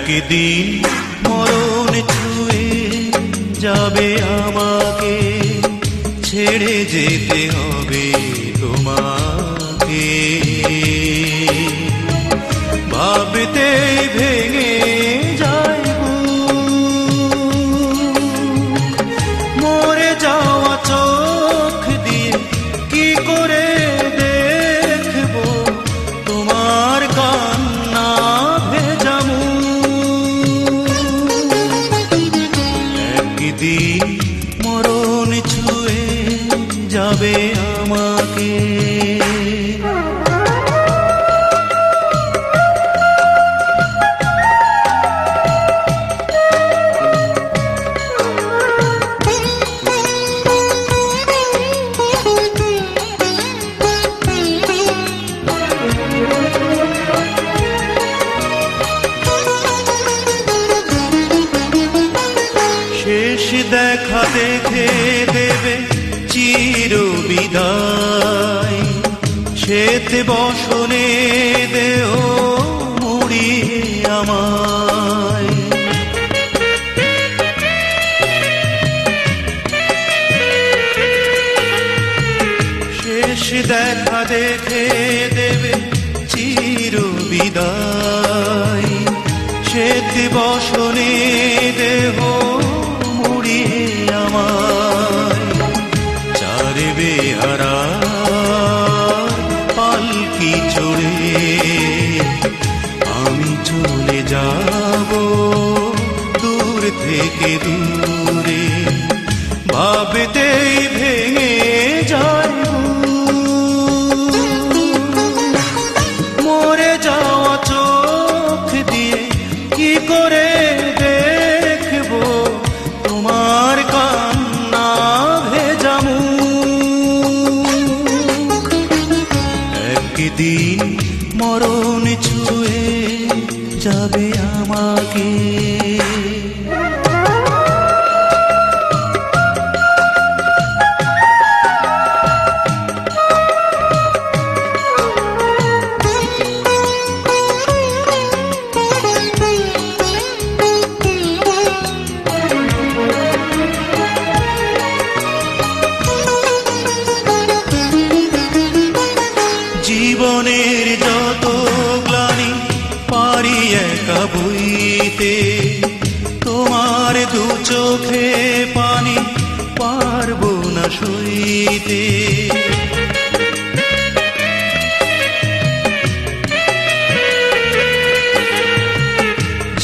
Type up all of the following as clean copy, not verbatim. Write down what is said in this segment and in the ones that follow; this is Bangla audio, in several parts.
একদিন মরণ ছুঁয়ে যাবে আমাকে, ছেড়ে যেতে হবে তোমাকে। ভাবতে ভেঙে যায় মরে যাওয়া চোখ দিয়ে কি করে দেখবো তোমার কান্না ভেজা মুখ। একদিন মরণ ছুঁয়ে যাবে আমাকে। শেষ দেখা দেখে দেবে চির বিদায়, শ্বেত বসনে দেহ মুড়িয়ে আমায়। শেষ দেখা দেখে দেবে চির বিদায়, শ্বেত বসনে দেহ মুড়িয়ে আমায়। চার বেহারার পালকি চড়ে আমি চলে যাব দূর থেকে দূরে। ভাবতেই ভেঙে যায় মরে যাওয়া চোখ দিয়ে কি করে দেখবো তোমার কান্না ভেজা মুখ। একদিন মরণ ছুঁয়ে যাবে আমাকে। জীবনের যত গ্লানি পারি একা বইতে, তোমার দু চোখে পানি পারবো না সইতে।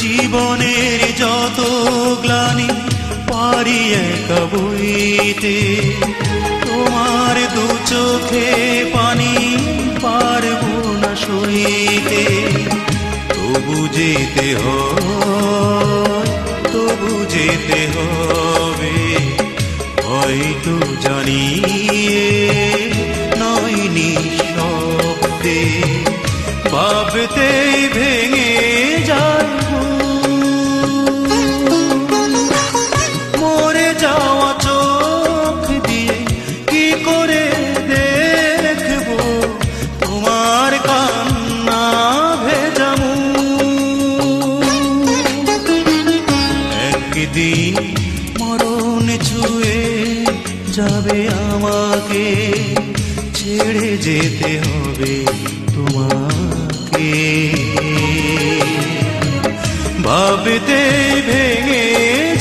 জীবনের যত গ্লানি পারি একা বইতে, তোমার দু চোখে পানি পারবো না সইতে। তবু যেতে হয়, তবু যেতে হবে, হয়তো জানিয়ে নয় নিঃশব্দে। ভাবতেই ভেঙে যায় মরে যাওয়া চোখ দিয়ে কি করে দেখবো তোমার কান্না ভেজা মুখ। একদিন মরণ ছুঁয়ে যাবে আমাকে, ছেড়ে যেতে হবে তোমাকে। ভাবতে ভেঙে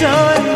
যায়